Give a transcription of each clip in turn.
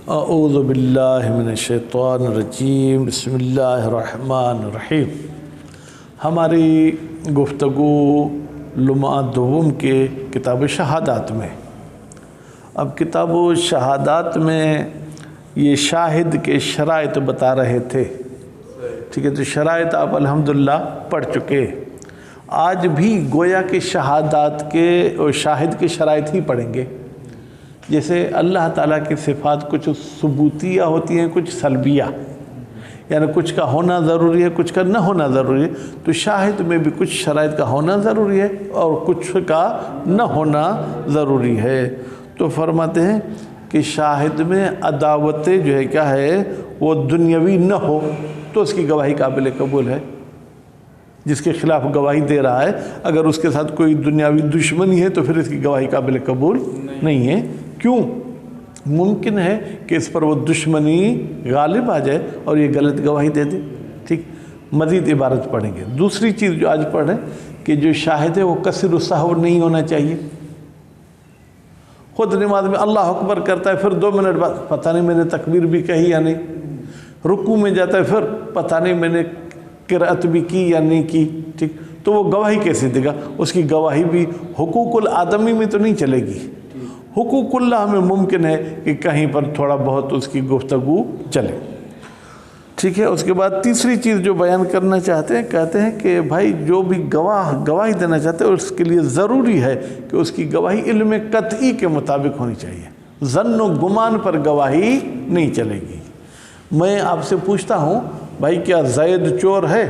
اعوذ باللہ من الشیطان الرجیم، بسم اللہ الرحمن الرحیم۔ ہماری گفتگو لمعہ دوم کے کتاب شہادات میں، اب کتاب شہادات میں یہ شاہد کے شرائط بتا رہے تھے، ٹھیک ہے؟ تو شرائط آپ الحمدللہ پڑھ چکے۔ آج بھی گویا کہ شہادات کے اور شاہد کے شرائط ہی پڑھیں گے۔ جیسے اللہ تعالیٰ کی صفات کچھ ثبوتیہ ہوتی ہیں، کچھ سلبیہ، یعنی کچھ کا ہونا ضروری ہے، کچھ کا نہ ہونا ضروری ہے، تو شاہد میں بھی کچھ شرائط کا ہونا ضروری ہے اور کچھ کا نہ ہونا ضروری ہے۔ تو فرماتے ہیں کہ شاہد میں عداوت جو ہے کیا ہے، وہ دنیاوی نہ ہو تو اس کی گواہی قابل قبول ہے۔ جس کے خلاف گواہی دے رہا ہے اگر اس کے ساتھ کوئی دنیاوی دشمنی ہے تو پھر اس کی گواہی قابل قبول نہیں ہے۔ کیوں؟ ممکن ہے کہ اس پر وہ دشمنی غالب آ جائے اور یہ غلط گواہی دے دے، ٹھیک؟ مزید عبارت پڑھیں گے۔ دوسری چیز جو آج پڑھیں کہ جو شاہد ہے وہ کثیر السہو نہیں ہونا چاہیے۔ خود نماز میں اللہ اکبر کرتا ہے، پھر 2 منٹ بعد پتہ نہیں میں نے تکبیر بھی کہی یا نہیں، رکوع میں جاتا ہے پھر پتہ نہیں میں نے قرأت بھی کی یا نہیں کی، ٹھیک؟ تو وہ گواہی کیسے دے گا؟ اس کی گواہی بھی حقوق الآدمی میں تو نہیں چلے گی، حقوق اللہ میں ممکن ہے کہ کہیں پر تھوڑا بہت اس کی گفتگو چلے، ٹھیک ہے؟ اس کے بعد تیسری چیز جو بیان کرنا چاہتے ہیں، کہتے ہیں کہ بھائی جو بھی گواہی دینا چاہتے ہیں اس کے لیے ضروری ہے کہ اس کی گواہی علم قطعی کے مطابق ہونی چاہیے، ظن و گمان پر گواہی نہیں چلے گی۔ میں آپ سے پوچھتا ہوں بھائی کیا زید چور ہے؟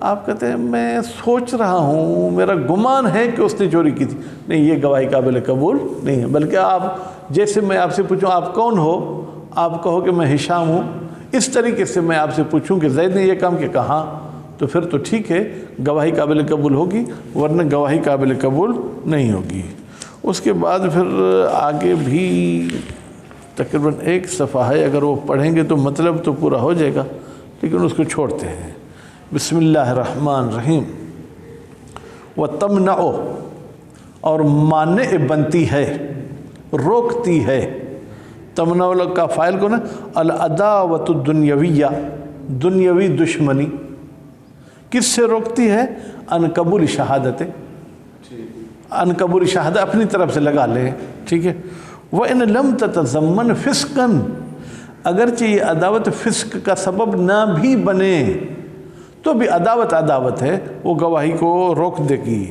آپ کہتے ہیں میں سوچ رہا ہوں، میرا گمان ہے کہ اس نے چوری کی تھی، نہیں، یہ گواہی قابل قبول نہیں ہے۔ بلکہ آپ جیسے میں آپ سے پوچھوں آپ کون ہو، آپ کہو کہ میں ہشام ہوں، اس طریقے سے میں آپ سے پوچھوں کہ زید نے یہ کام کیا، کہاں، تو پھر تو ٹھیک ہے، گواہی قابل قبول ہوگی، ورنہ گواہی قابل قبول نہیں ہوگی۔ اس کے بعد پھر آگے بھی تقریباً 1 صفحہ ہے، اگر وہ پڑھیں گے تو مطلب تو پورا ہو جائے گا، لیکن اس کو چھوڑتے ہیں۔ بسم اللہ الرحمن الرحیم۔ وَتَمْنَعُ، اور مانع بنتی ہے، روکتی ہے، تمنع کا فاعل کو نا، العداوۃ الدنیویہ، دنیاوی دشمنی، کس سے روکتی ہے؟ ان قبول شہادت، ان قبول شہادت اپنی طرف سے لگا لیں، ٹھیک ہے؟ وَإِن لَمْ تَتَضَمَّنْ فِسْقًا، اگرچہ یہ عداوت فسق کا سبب نہ بھی بنے تو بھی عداوت ہے، وہ گواہی کو روک دے گی۔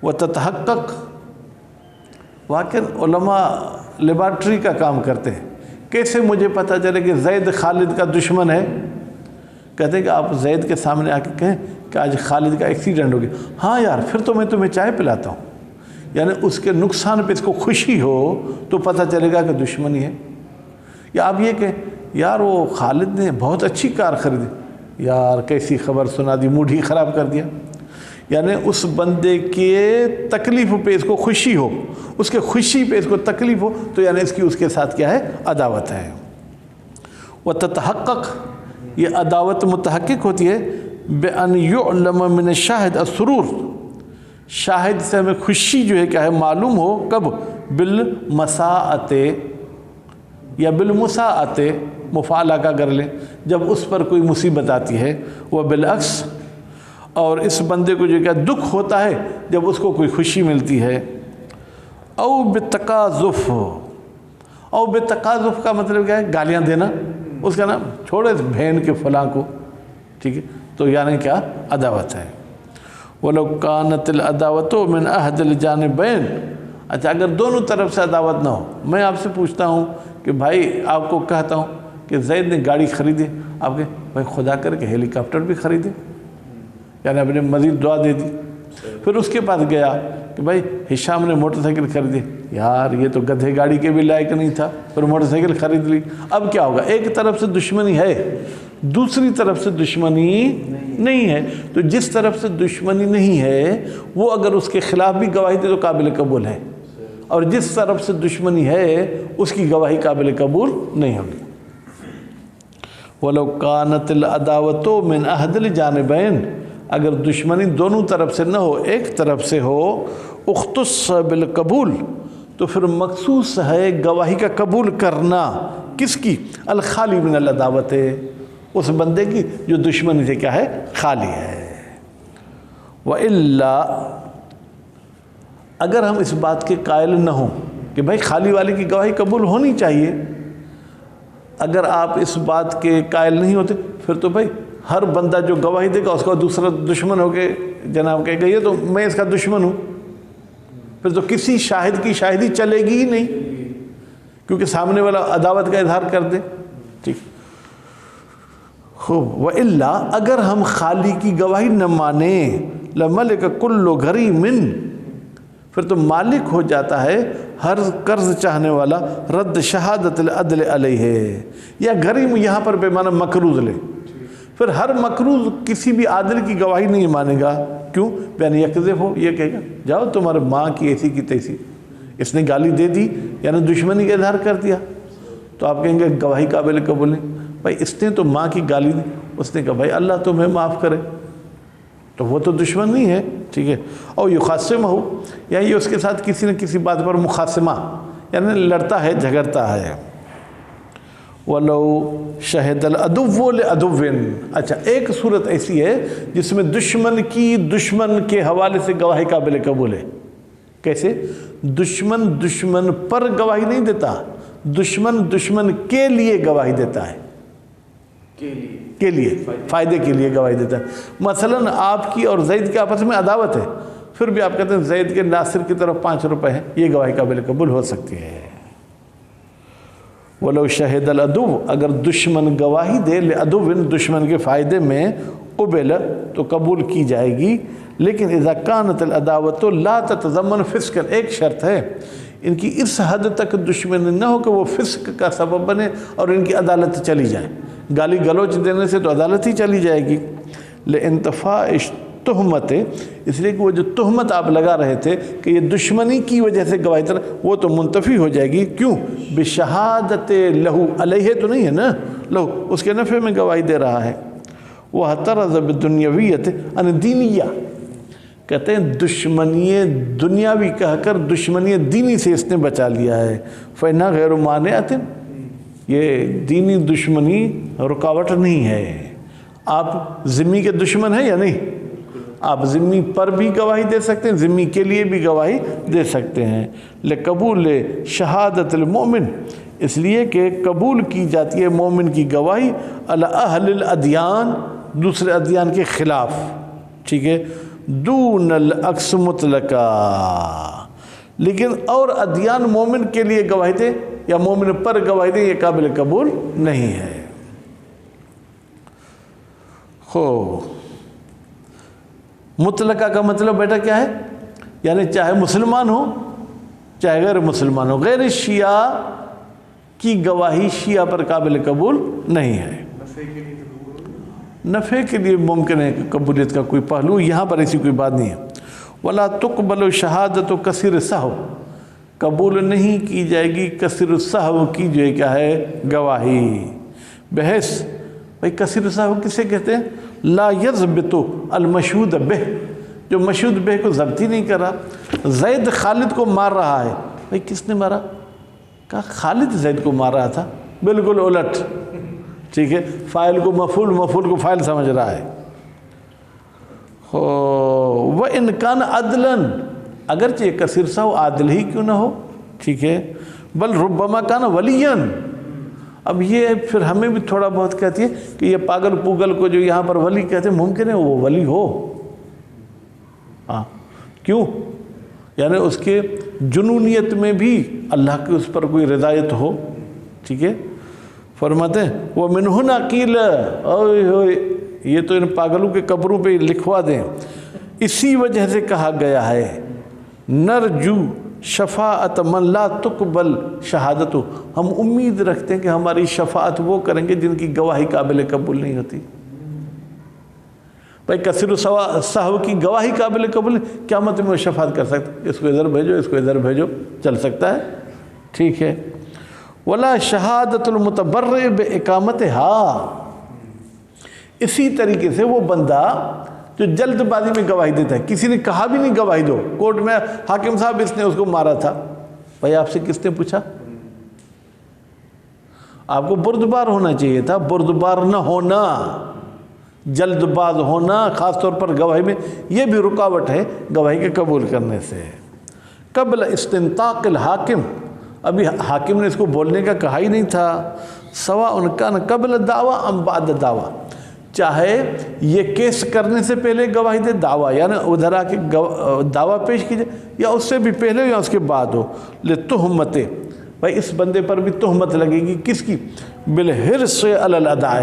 وَتَتَحَقَّقْ، واقعاً علماء لیبارٹری کا کام کرتے ہیں، کیسے مجھے پتہ چلے کہ زید خالد کا دشمن ہے؟ کہتے ہیں کہ آپ زید کے سامنے آ کے کہیں کہ آج خالد کا ایکسیڈنٹ ہو گیا، ہاں یار پھر تو میں تمہیں چائے پلاتا ہوں، یعنی اس کے نقصان پہ اس کو خوشی ہو تو پتہ چلے گا کہ دشمنی ہے۔ یا آپ یہ کہ یار وہ خالد نے بہت اچھی کار خریدی، یار کیسی خبر سنا دی، موڈ ہی خراب کر دیا، یعنی اس بندے کے تکلیف پہ اس کو خوشی ہو، اس کے خوشی پہ اس کو تکلیف ہو، تو یعنی اس کی اس کے ساتھ کیا ہے؟ عداوت ہے۔ وَتَتَحَقَّقْ، یہ عداوت متحقق ہوتی ہے بِأَنْ يُعْلَمَ مِنَ الشَّاهِدِ السُّرُورِ، شاہد سے ہمیں خوشی جو ہے کیا ہے معلوم ہو، کب؟ بالمساءۃ یا بالمساءۃ، مفعلہ کا کر لیں، جب اس پر کوئی مصیبت آتی ہے، وہ بالعکس، اور اس بندے کو جو کیا دکھ ہوتا ہے جب اس کو کوئی خوشی ملتی ہے۔ او بالتقاذف، او بالتقاذف کا مطلب کیا ہے؟ گالیاں دینا، اس کا نام چھوڑے بہن کے فلاں کو، ٹھیک ہے؟ تو یعنی کیا؟ عداوت ہے۔ وَلَوْ كَانَتِ الْعَدَاوَةُ مِنْ أَحْدِ الْجَانِبَيْنِ، اچھا اگر دونوں طرف سے عداوت نہ ہو، میں آپ سے پوچھتا ہوں کہ بھائی آپ کو کہتا ہوں کہ زید نے گاڑی خریدی، آپ کہیں بھائی خدا کر کے ہیلی کاپٹر بھی خریدے، یعنی آپ نے مزید دعا دے دی۔ پھر اس کے پاس گیا کہ بھائی ہشام نے موٹر سائیکل خریدی، یار یہ تو گدھے گاڑی کے بھی لائق نہیں تھا، پھر موٹر سائیکل خرید لی۔ اب کیا ہوگا؟ ایک طرف سے دشمنی ہے، دوسری طرف سے دشمنی نہیں ہے، تو جس طرف سے دشمنی نہیں ہے وہ اگر اس کے خلاف بھی گواہی دے تو قابل قبول ہے، اور جس طرف سے دشمنی ہے اس کی گواہی قابل قبول نہیں ہوگی۔ وَلَوْ كَانَتِ الْعَدَاوَةُ مِنْ أَحْدِ الْجَانِبَيْنِ، اگر دشمنی دونوں طرف سے نہ ہو، ایک طرف سے ہو، اختص بالقبول، تو پھر مخصوص ہے گواہی کا قبول کرنا، کس کی؟ الخالی من العداوت، اس بندے کی جو دشمنی سے کیا ہے؟ خالی ہے۔ وَإِلَّا، اگر ہم اس بات کے قائل نہ ہوں کہ بھائی خالی والے کی گواہی قبول ہونی چاہیے، اگر آپ اس بات کے قائل نہیں ہوتے پھر تو بھائی ہر بندہ جو گواہی دے گا اس کا دوسرا دشمن ہو کے جناب کہے گا یہ تو میں اس کا دشمن ہوں، پھر تو کسی شاہد کی شاہدی چلے گی ہی نہیں، کیونکہ سامنے والا عداوت کا اظہار کر دے۔ ٹھیک خوب۔ وَإِلَّا، اگر ہم خالی کی گواہی نہ مانیں، لَمَلِكَ كُلُّ غَرِيمٍ، پھر تو مالک ہو جاتا ہے ہر قرض چاہنے والا رد شہادت العدل علیہ، یا غریم یہاں پر بے معنی مقروض لے، پھر ہر مقروض کسی بھی عادل کی گواہی نہیں مانے گا۔ کیوں؟ یعنی یکذب ہو، یہ کہے گا جاؤ تمہارے ماں کی ایسی کی تیسی، اس نے گالی دے دی یعنی دشمنی کا اظہار کر دیا، تو آپ کہیں گے گواہی قابل قبول نہیں۔ بھائی اس نے تو ماں کی گالی دی، اس نے کہا بھائی اللہ تمہیں معاف کرے، تو وہ تو دشمن نہیں ہے، ٹھیک ہے۔ اور یخاصمہ ہو، یا یہ اس کے ساتھ کسی نہ کسی بات پر مخاصمہ یعنی لڑتا ہے، جھگڑتا ہے۔ وَلَوْ شَهِدَ الْعَدُوُّ لِعَدُوٍّ، اچھا ایک صورت ایسی ہے جس میں دشمن کی دشمن کے حوالے سے گواہی قابل قبول ہے۔ کیسے؟ دشمن دشمن پر گواہی نہیں دیتا، دشمن دشمن کے لیے گواہی دیتا ہے، کے لیے فائدے کے لیے گواہی دیتا ہے۔ مثلا آپ کی اور زید کے آپس میں عداوت ہے، پھر بھی آپ کہتے ہیں زید کے ناصر کی طرف 5 روپے ہیں، یہ گواہی قابل قبول ہو سکتی ہے۔ وَلَوْ شَهِدَ الْعَدُوُّ، اگر دشمن گواہی دے لِعَدُوٍّ دشمن کے فائدے میں، قبل تو قبول کی جائے گی، لیکن اذا كانت العداوة لا تتضمن فسقا، ایک شرط ہے ان کی اس حد تک دشمنی نہ ہو کہ وہ فسق کا سبب بنے اور ان کی عدالت چلی جائے، گالی گلوچ دینے سے تو عدالت ہی چلی جائے گی۔ لِانْتِفَاءِ تہمت، اس لیے کہ وہ جو تہمت آپ لگا رہے تھے کہ یہ دشمنی کی وجہ سے گواہی دے رہا، وہ تو منتفی ہو جائے گی۔ کیوں؟ بشہادت لہو، علیہ تو نہیں ہے نا، لہو اس کے نفع میں گواہی دے رہا ہے۔ وَاحْتَرَزَ بِالدُّنْیَوِیَّةِ عَنِ دِینِیَّہ، کہتے ہیں دشمنی دنیاوی کہہ کر دشمنی دینی سے اس نے بچا لیا ہے۔ فَإِنَّا غَيْرُ مَانِعَةٍ، یہ دینی دشمنی رکاوٹ نہیں ہے۔ آپ ذمی کے دشمن ہیں یا نہیں؟ آپ ذمی پر بھی گواہی دے سکتے ہیں، ذمی کے لیے بھی گواہی دے سکتے ہیں۔ لقبول شہادت المؤمن، اس لیے کہ قبول کی جاتی ہے مومن کی گواہی علی اہل الادیان، دوسرے ادیان کے خلاف، ٹھیک ہے، دون العکس مطلقا، لیکن اور ادیان مومن کے لیے گواہی دے یا مومن پر گواہی دے، یہ قابل قبول نہیں ہے۔ مطلقہ کا مطلب بیٹا کیا ہے؟ یعنی چاہے مسلمان ہو چاہے غیر مسلمان ہو، غیر شیعہ کی گواہی شیعہ پر قابل قبول نہیں ہے۔ نفع کے لیے ممکن ہے کہ قبولیت کا کوئی پہلو، یہاں پر ایسی کوئی بات نہیں ہے۔ وَلَا تُقْبَلُ شَهَادَةُ کثیر السَّهْوِ، قبول نہیں کی جائے گی کثیر السَّهْوِ کی جو ہے کیا ہے گواہی۔ بحث بھائی کثیر السَّهْوِ کسے کہتے ہیں؟ لا یضبط المشہود بہ، جو مشہود بہ کو ضبط ہی نہیں کر رہا۔ زید خالد کو مار رہا ہے، بھائی کس نے مارا؟ کہا خالد زید کو مار رہا تھا، بالکل الٹ، ٹھیک ہے، فاعل کو مفعول، مفعول کو فاعل سمجھ رہا ہے۔ وَإِنْ كَانَ عَدْلًا، اگرچہ یہ کثیر سا عادل ہی کیوں نہ ہو، ٹھیک ہے، بل ربما کان ولیًا، اب یہ پھر ہمیں بھی تھوڑا بہت کہتی ہے کہ یہ پاگل پوگل کو جو یہاں پر ولی کہتے ہیں ممکن ہے وہ ولی ہو، ہاں کیوں؟ یعنی اس کے جنونیت میں بھی اللہ کی اس پر کوئی رضایت ہو، ٹھیک ہے۔ فرماتے ہیں وہ منہن عقیل، اوئے ہوئے یہ تو ان پاگلوں کے قبروں پہ لکھوا دیں، اسی وجہ سے کہا گیا ہے نرجو شفاعت من لا تقبل شہادتو، ہم امید رکھتے ہیں کہ ہماری شفاعت وہ کریں گے جن کی گواہی قابل قبول نہیں ہوتی۔ بھائی کثیر السہو کی گواہی قابل قبول نہیں، قیامت میں وہ شفاعت کر سکتے، اس کو ادھر بھیجو، اس کو ادھر بھیجو، چل سکتا ہے، ٹھیک ہے۔ ولا شہادت المتبرئ باقامتها، اسی طریقے سے وہ بندہ جو جلد بازی میں گواہی دیتا ہے، کسی نے کہا بھی نہیں گواہی دو، کورٹ میں حاکم صاحب اس نے اس کو مارا تھا، بھائی آپ سے کس نے پوچھا؟ آپ کو بردبار ہونا چاہیے تھا، بردبار نہ ہونا، جلد باز ہونا خاص طور پر گواہی میں، یہ بھی رکاوٹ ہے گواہی کے قبول کرنے سے۔ قبل استنطاق الحاکم، ابھی حاکم نے اس کو بولنے کا کہا ہی نہیں تھا۔ سواء کان قبل دعویٰ ام بعد دعویٰ، چاہے یہ کیس کرنے سے پہلے گواہی دے، دعویٰ یعنی ادھر آ کے دعویٰ پیش کیجئے، یا اس سے بھی پہلے یا اس کے بعد ہو، لتہمت، بھائی اس بندے پر بھی تہمت لگے گی، کس کی؟ بالحرص علی الاداء،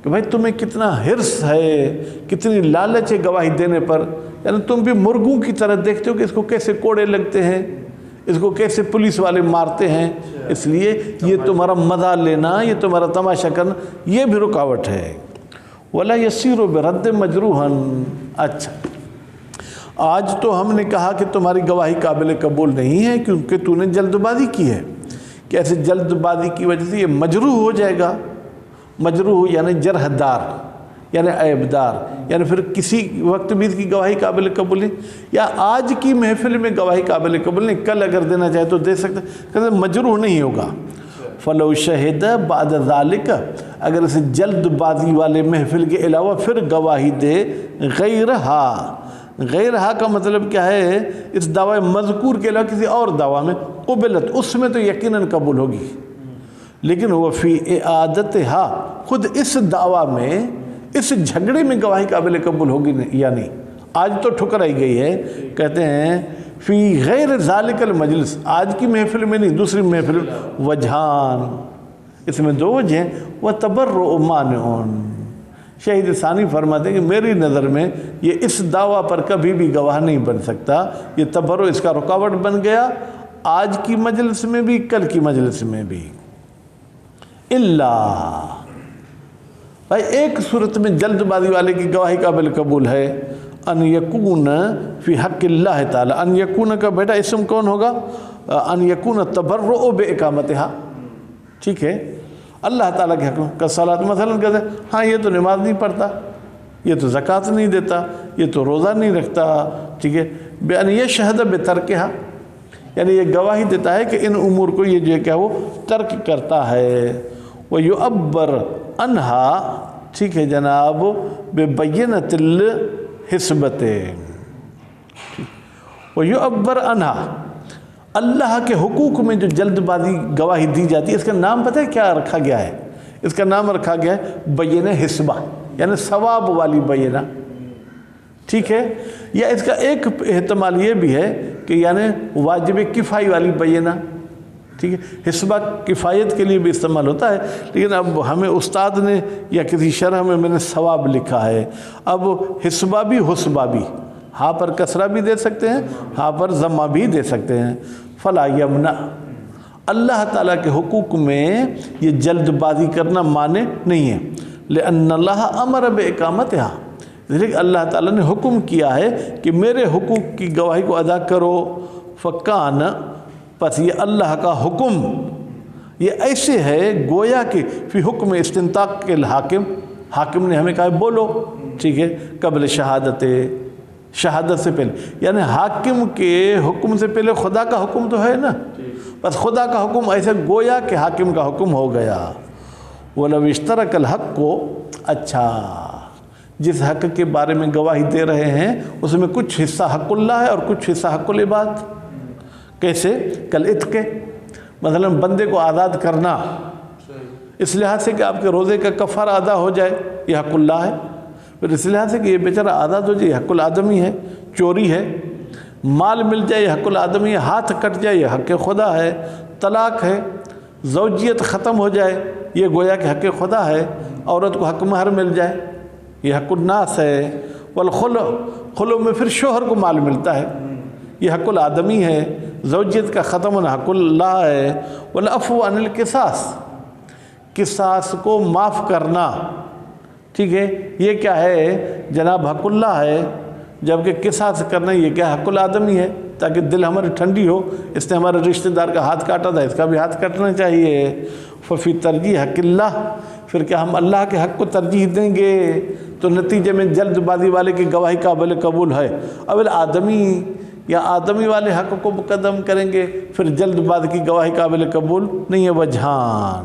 کہ بھائی تمہیں کتنا حرص ہے، کتنی لالچ ہے گواہی دینے پر، یعنی تم بھی مرغوں کی طرح دیکھتے ہو کہ اس کو کیسے کوڑے لگتے ہیں، اس کو کیسے پولیس والے مارتے ہیں، اس لیے یہ تمہارا مزہ لینا، یہ تمہارا تماشا کرنا، یہ بھی رکاوٹ ہے۔ وَلَا يَسِيرُ بِرَدِّ مَجْرُوحًا، اچھا آج تو ہم نے کہا کہ تمہاری گواہی قابل قبول نہیں ہے کیونکہ تو نے جلد بازی کی ہے، کہ ایسے جلد بازی کی وجہ سے یہ مجروح ہو جائے گا۔ مجروح یعنی جرح دار، یعنی عیب دار، یعنی پھر کسی وقت بھی اس کی گواہی قابل قبول نہیں، یا آج کی محفل میں گواہی قابل قبول نہیں، کل اگر دینا چاہے تو دے سکتے، کہتے مجروح نہیں ہوگا۔ فلو شہد بعد ذالک، اگر اسے جلد بازی والے محفل کے علاوہ پھر گواہی دے، غیرہا، غیرہا کا مطلب کیا ہے؟ اس دعوی مذکور کے علاوہ کسی اور دعویٰ میں، قبلت، اس میں تو یقیناً قبول ہوگی، لیکن وہ فی اعادتہا، خود اس دعویٰ میں، اس جھگڑے میں گواہی قابل قبول ہوگی یا نہیں؟ آج تو ٹھکرائی گئی ہے، کہتے ہیں فی غیر ذالک المجلس، آج کی محفل میں نہیں، دوسری محفل میں، وجہان، اس میں دو وجہ ہیں، وَتَبَرُّ مَانِعٌ، شہید ثانی فرماتے ہیں کہ میری نظر میں یہ اس دعویٰ پر کبھی بھی گواہ نہیں بن سکتا، یہ تبرع اس کا رکاوٹ بن گیا، آج کی مجلس میں بھی، کل کی مجلس میں بھی۔ اللہ، بھائی ایک صورت میں جلد بازی والے کی گواہی قابل قبول ہے، ان یکون فی حق اللہ تعالی، ان یکون کا بیٹا اسم کون ہوگا؟ ان یکون تبرع باقامتہا، ٹھیک ہے، اللہ تعالیٰ کے حق کا صلاۃ، مثلا کہتے ہیں ہاں یہ تو نماز نہیں پڑھتا، یہ تو زکوٰۃ نہیں دیتا، یہ تو روزہ نہیں رکھتا، ٹھیک ہے، بان یشہد بترکہا، یعنی یہ گواہی دیتا ہے کہ ان امور کو یہ جو ہے کیا وہ ترک کرتا ہے، وَيُعَبَّرْ عَنْهَا، ٹھیک ہے جناب، بِبَيِّنَةِ الحسبت، وَيُعَبَّرْ عَنْهَا، اللہ کے حقوق میں جو جلد بازی گواہی دی جاتی ہے، اس کا نام پتہ ہے کیا رکھا گیا ہے؟ اس کا نام رکھا گیا ہے بینہ حسبہ، یعنی ثواب والی بینہ، ٹھیک ہے، یا اس کا ایک احتمال یہ بھی ہے کہ یعنی واجب کفائی والی بینہ، ٹھیک ہے، حسبہ کفایت کے لیے بھی استعمال ہوتا ہے، لیکن اب ہمیں استاد نے یا کسی شرح میں نے ثواب لکھا ہے، اب حسبہ بھی حسبہ بھی، ہاں پر کسرہ بھی دے سکتے ہیں، ہاں پر ضمہ بھی دے سکتے ہیں۔ فلا یمنع، اللہ تعالیٰ کے حقوق میں یہ جلد بازی کرنا مانع نہیں ہے، لأن اللہ امر باقامتہا، لیکن اللہ تعالیٰ نے حکم کیا ہے کہ میرے حقوق کی گواہی کو ادا کرو، فکان، پس یہ اللہ کا حکم یہ ایسے ہے گویا کہ فی حکم استنطاق کے الحاکم، حاکم نے ہمیں کہا ہے بولو، ٹھیک ہے، قبل شہادت، شہادت سے پہلے، یعنی حاکم کے حکم سے پہلے خدا کا حکم تو ہے نا، بس خدا کا حکم ایسے گویا کہ حاکم کا حکم ہو گیا۔ وَلَوْ اشْتَرَكَ الْحَقُّ، اچھا جس حق کے بارے میں گواہی دے رہے ہیں اس میں کچھ حصہ حق اللہ ہے اور کچھ حصہ حق العباد، کیسے؟ کالعتق، مثلا بندے کو آزاد کرنا، اس لحاظ سے کہ آپ کے روزے کا کفارہ ادا ہو جائے، یہ حق اللہ ہے، پھر اس لحاظ سے کہ یہ بیچارہ آزاد ہو جائے، یہ حق الآدمی ہے، چوری ہے، مال مل جائے، یہ حق الآدمی ہے، ہاتھ کٹ جائے، یہ حق خدا ہے، طلاق ہے، زوجیت ختم ہو جائے، یہ گویا کہ حق خدا ہے، عورت کو حق مہر مل جائے، یہ حق الناس ہے، والخلع، خلع میں پھر شوہر کو مال ملتا ہے، یہ حق الآدمی ہے، زوجیت کا ختم ہونا حق اللہ ہے، والعفو عن القصاص، قصاص کو معاف کرنا، ٹھیک ہے، یہ کیا ہے جناب حق اللہ ہے، جبکہ قصاص کرنا یہ کیا حق الآدمی ہے، تاکہ دل ہماری ٹھنڈی ہو، اس نے ہمارے رشتہ دار کا ہاتھ کاٹا تھا، اس کا بھی ہاتھ کاٹنا چاہیے، ففی ترجیح حق اللہ، پھر کیا ہم اللہ کے حق کو ترجیح دیں گے، تو نتیجے میں جلد بازی والے کی گواہی قابل قبول ہے، اول آدمی یا آدمی والے حق کو مقدم کریں گے، پھر جلد باز کی گواہی قابل قبول نہیں ہے۔ وجہان،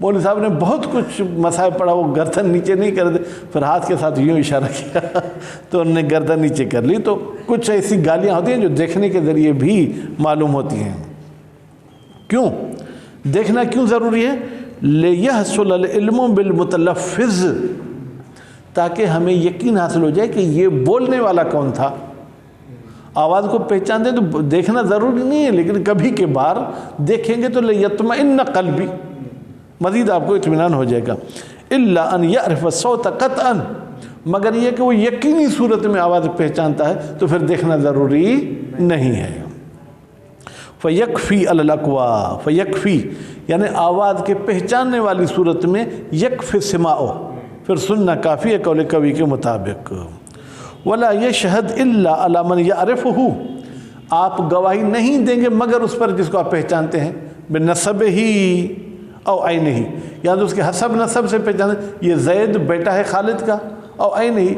مولوی صاحب نے بہت کچھ مسائل پڑھا، وہ گردن نیچے نہیں کر دے، پھر ہاتھ کے ساتھ یوں اشارہ کیا تو انہوں نے گردن نیچے کر لی۔ تو کچھ ایسی گالیاں ہوتی ہیں جو دیکھنے کے ذریعے بھی معلوم ہوتی ہیں۔ کیوں دیکھنا کیوں ضروری ہے؟ لِيَحْصُلَ الْعِلْمُ بِالْمُتَلَفِّظِ، تاکہ ہمیں یقین حاصل ہو جائے کہ یہ بولنے والا کون تھا۔ آواز کو پہچان دیں تو دیکھنا ضروری نہیں ہے، لیکن کبھی کے بار دیکھیں گے تو لِيَطْمَئِنَّ قَلْبِي، مزید آپ کو اطمینان ہو جائے گا۔ إِلَّا أَنْ يَعْرِفَ الصَّوْتَ قَطْعًا، مگر یہ کہ وہ یقینی صورت میں آواز پہچانتا ہے تو پھر دیکھنا ضروری نہیں ہے۔ فَيَكْفِي الْأَقْوَى، فَيَكْفِي یعنی آواز کے پہچاننے والی صورت میں يَكْفِ السِّمَاعُ، پھر سننا کافی ہے قول قوی کے مطابق۔ وَلَا يَشْهَدْ إِلَّا عَلَى مَنْ يَعْرِفُهُ، آپ گواہی نہیں دیں گے مگر اس پر جس کو آپ پہچانتے ہیں، بِنَسَبِهِ او عَيْنِهِ، یا تو اس کے حسب نسب سے پہچانے، یہ زید بیٹا ہے خالد کا، او عَيْنِهِ،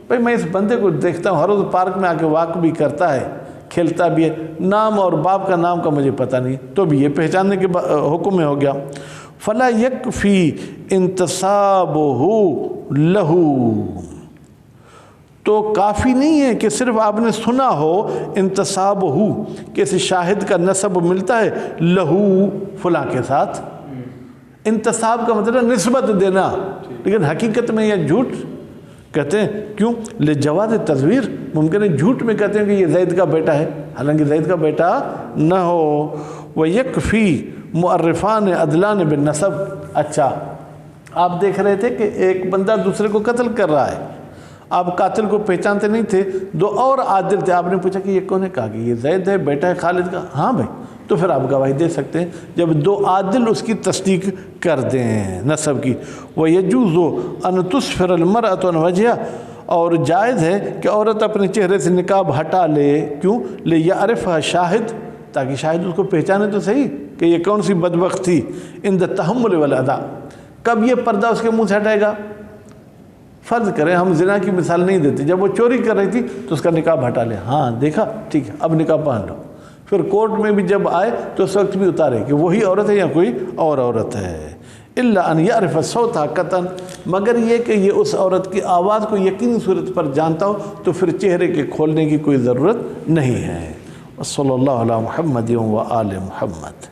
بھئی میں اس بندے کو دیکھتا ہوں ہر روز پارک میں آ کے واک بھی کرتا ہے، کھیلتا بھی ہے، نام اور باپ کا نام کا مجھے پتہ نہیں، تو بھی یہ پہچاننے کے حکم میں ہو گیا۔ فَلَا يَكْفِي انْتِسَابُهُ لَهُ، تو کافی نہیں ہے کہ صرف آپ نے سنا ہو انتسابہ، کسی شاہد کا نسب ملتا ہے، لہو فلاں کے ساتھ۔ انتساب کا مطلب نسبت دینا، لیکن حقیقت میں یہ جھوٹ کہتے ہیں۔ کیوں؟ لجواز تزویر، ممکن ہے جھوٹ میں کہتے ہیں کہ یہ زید کا بیٹا ہے، حالانکہ زید کا بیٹا نہ ہو۔ وَيَكْفِي مُعَرِّفَانِ عَدْلَانِ بِالنَّسَب، اچھا آپ دیکھ رہے تھے کہ ایک بندہ دوسرے کو قتل کر رہا ہے، آپ قاتل کو پہچانتے نہیں تھے، دو اور عادل تھے، آپ نے پوچھا کہ یہ کون ہے؟ کہا کہ یہ زید ہے، بیٹا ہے خالد کا۔ ہاں بھائی، تو پھر آپ گواہی دے سکتے ہیں جب دو عادل اس کی تصدیق کر دیں نسب کی۔ وَيَجُوزُ أَن تُسْفِرَ الْمَرْأَةُ عَنْ وَجْهِهَا، اور جائز ہے کہ عورت اپنے چہرے سے نقاب ہٹا لے۔ کیوں؟ لِيَعْرِفْهَا شاہد، تاکہ شاہد اس کو پہچانے تو صحیح کہ یہ کون سی بدبخت تھی۔ عند التحمل والأداء، کب یہ پردہ اس کے منہ سے ہٹائے گا؟ فرض کریں ہم زنا کی مثال نہیں دیتے، جب وہ چوری کر رہی تھی تو اس کا نقاب ہٹا لے، ہاں دیکھا ٹھیک ہے اب نقاب پہن لو، پھر کورٹ میں بھی جب آئے تو اس وقت بھی اتارے کہ وہی عورت ہے یا کوئی اور عورت ہے۔ الا ان يعرف الصوت قطعا، مگر یہ کہ یہ اس عورت کی آواز کو یقینی صورت پر جانتا ہو تو پھر چہرے کے کھولنے کی کوئی ضرورت نہیں ہے۔ صلی اللہ علی محمد و آل محمد۔